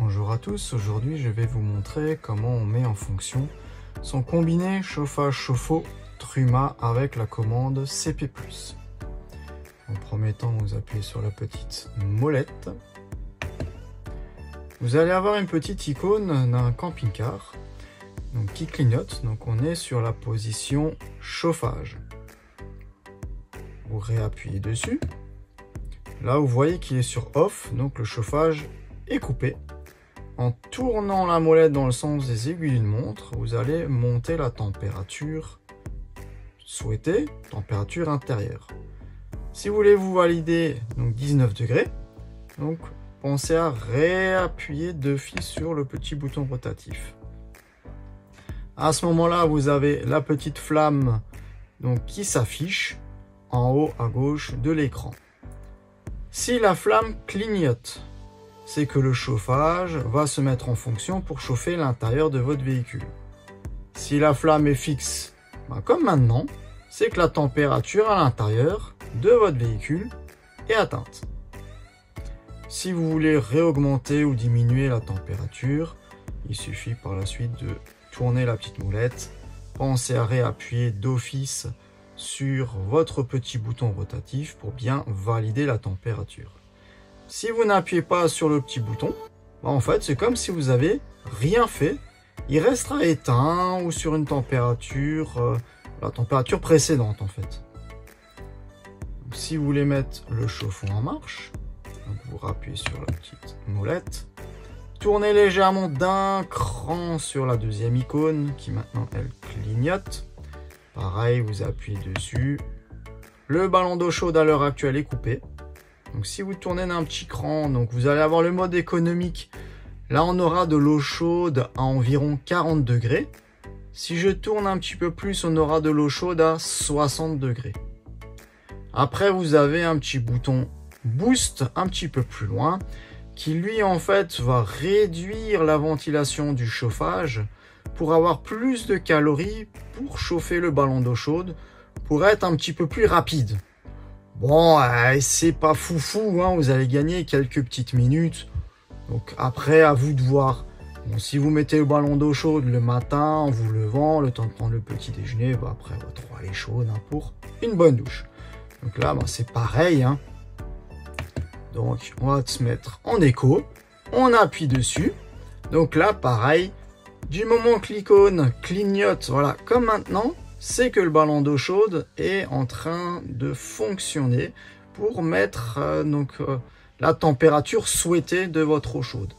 Bonjour à tous, aujourd'hui je vais vous montrer comment on met en fonction son combiné chauffage-chauffe-eau Truma avec la commande CP+. En premier temps, vous appuyez sur la petite molette. Vous allez avoir une petite icône d'un camping-car qui clignote, donc on est sur la position chauffage. Vous réappuyez dessus. Là, vous voyez qu'il est sur off, donc le chauffage est coupé. En tournant la molette dans le sens des aiguilles d'une montre, vous allez monter la température souhaitée, température intérieure. Si vous voulez vous valider donc 19 degrés, donc pensez à réappuyer d'office sur le petit bouton rotatif. À ce moment-là, vous avez la petite flamme qui s'affiche en haut à gauche de l'écran. Si la flamme clignote, c'est que le chauffage va se mettre en fonction pour chauffer l'intérieur de votre véhicule. Si la flamme est fixe, comme maintenant, c'est que la température à l'intérieur de votre véhicule est atteinte. Si vous voulez réaugmenter ou diminuer la température, il suffit par la suite de tourner la petite molette. Pensez à réappuyer d'office sur votre petit bouton rotatif pour bien valider la température. Si vous n'appuyez pas sur le petit bouton, en fait c'est comme si vous avez rien fait. Il restera éteint ou sur une température, la température précédente en fait. Donc, si vous voulez mettre le chauffe-eau en marche, vous rappuyez sur la petite molette. Tournez légèrement d'un cran sur la deuxième icône qui maintenant elle clignote. Pareil, vous appuyez dessus. Le ballon d'eau chaude à l'heure actuelle est coupé. Donc si vous tournez d'un petit cran, vous allez avoir le mode économique. Là, on aura de l'eau chaude à environ 40 degrés. Si je tourne un petit peu plus, on aura de l'eau chaude à 60 degrés. Après, vous avez un petit bouton boost un petit peu plus loin qui lui en fait va réduire la ventilation du chauffage pour avoir plus de calories pour chauffer le ballon d'eau chaude pour être un petit peu plus rapide. Bon, c'est pas foufou, vous allez gagner quelques petites minutes. Donc après, à vous de voir. Bon, si vous mettez le ballon d'eau chaude le matin en vous levant, le temps de prendre le petit déjeuner, après votre eau elle est chaude pour une bonne douche. Donc là, c'est pareil. Donc on va se mettre en écho, on appuie dessus. Donc là, pareil, du moment que l'icône clignote, voilà, comme maintenant, c'est que le ballon d'eau chaude est en train de fonctionner pour mettre la température souhaitée de votre eau chaude.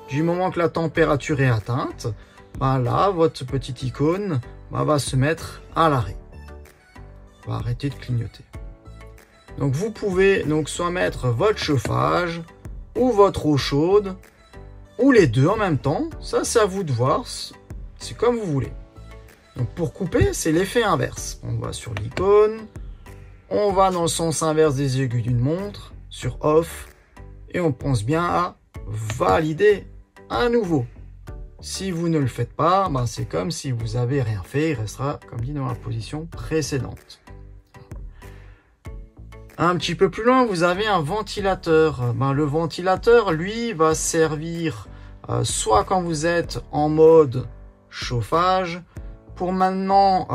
Du moment que la température est atteinte, là, votre petite icône va se mettre à l'arrêt. Va arrêter de clignoter. Donc vous pouvez soit mettre votre chauffage ou votre eau chaude ou les deux en même temps. Ça, c'est à vous de voir. C'est comme vous voulez. Donc pour couper, c'est l'effet inverse. On va sur l'icône, on va dans le sens inverse des aiguilles d'une montre, sur off, et on pense bien à valider à nouveau. Si vous ne le faites pas, c'est comme si vous n'avez rien fait, il restera, comme dit, dans la position précédente. Un petit peu plus loin, vous avez un ventilateur. Le ventilateur, lui, va servir soit quand vous êtes en mode chauffage, pour maintenant,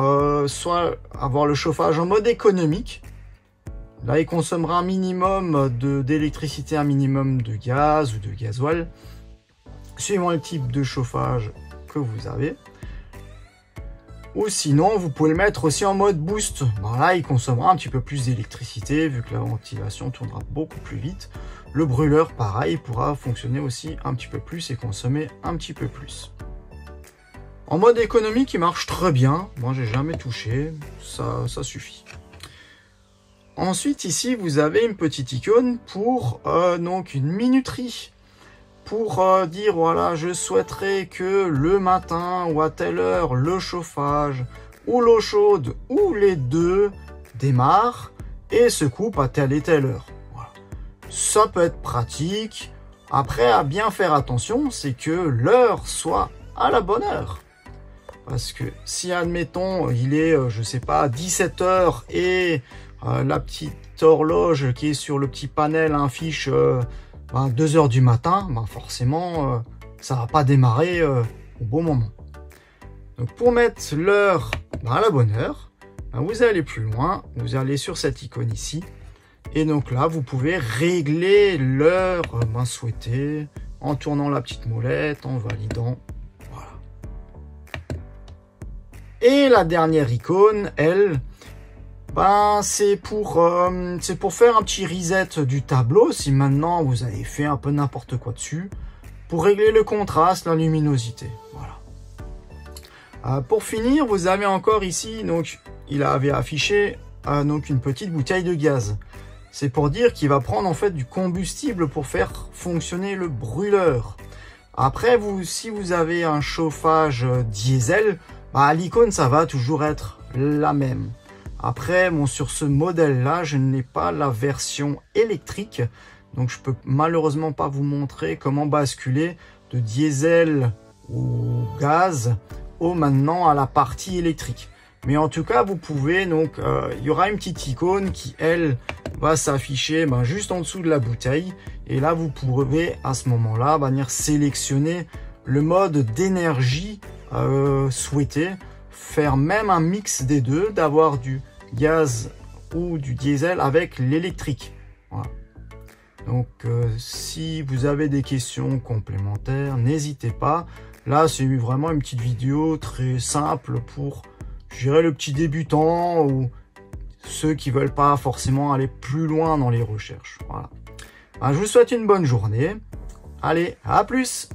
soit avoir le chauffage en mode économique. Là, il consommera un minimum d'électricité, un minimum de gaz ou de gasoil, suivant le type de chauffage que vous avez. Ou sinon, vous pouvez le mettre aussi en mode boost. Là, il consommera un petit peu plus d'électricité, vu que la ventilation tournera beaucoup plus vite. Le brûleur, pareil, pourra fonctionner aussi un petit peu plus et consommer un petit peu plus. En mode économique, il marche très bien. Moi, j'ai jamais touché. Ça suffit. Ensuite, ici, vous avez une petite icône pour une minuterie. Pour dire, voilà, je souhaiterais que le matin ou à telle heure, le chauffage ou l'eau chaude ou les deux démarrent et se coupent à telle et telle heure. Voilà. Ça peut être pratique. Après, à bien faire attention, c'est que l'heure soit à la bonne heure. Parce que si, admettons, il est, je sais pas, 17 h et la petite horloge qui est sur le petit panel affiche 2 h du matin, forcément, ça va pas démarrer au bon moment. Donc pour mettre l'heure à la bonne heure, vous allez plus loin, vous allez sur cette icône ici, et donc là vous pouvez régler l'heure souhaitée en tournant la petite molette, en validant, voilà. Et la dernière icône, elle, c'est pour faire un petit reset du tableau, si maintenant vous avez fait un peu n'importe quoi dessus, pour régler le contraste, la luminosité, voilà. Pour finir, vous avez encore ici, donc il avait affiché donc une petite bouteille de gaz. C'est pour dire qu'il va prendre en fait du combustible pour faire fonctionner le brûleur. Après, si vous avez un chauffage diesel, l'icône ça va toujours être la même. Après, sur ce modèle-là, je n'ai pas la version électrique, donc je peux malheureusement pas vous montrer comment basculer de diesel ou gaz maintenant à la partie électrique. Mais en tout cas, vous pouvez, donc, il y aura une petite icône qui, elle, va s'afficher juste en dessous de la bouteille. Et là, vous pourrez, à ce moment-là, venir sélectionner le mode d'énergie souhaité. Faire même un mix des deux, d'avoir du gaz ou du diesel avec l'électrique. Voilà. Donc, si vous avez des questions complémentaires, n'hésitez pas. Là, c'est vraiment une petite vidéo très simple pour, je dirais, le petit débutant ou ceux qui veulent pas forcément aller plus loin dans les recherches. Voilà. Je vous souhaite une bonne journée. Allez, à plus!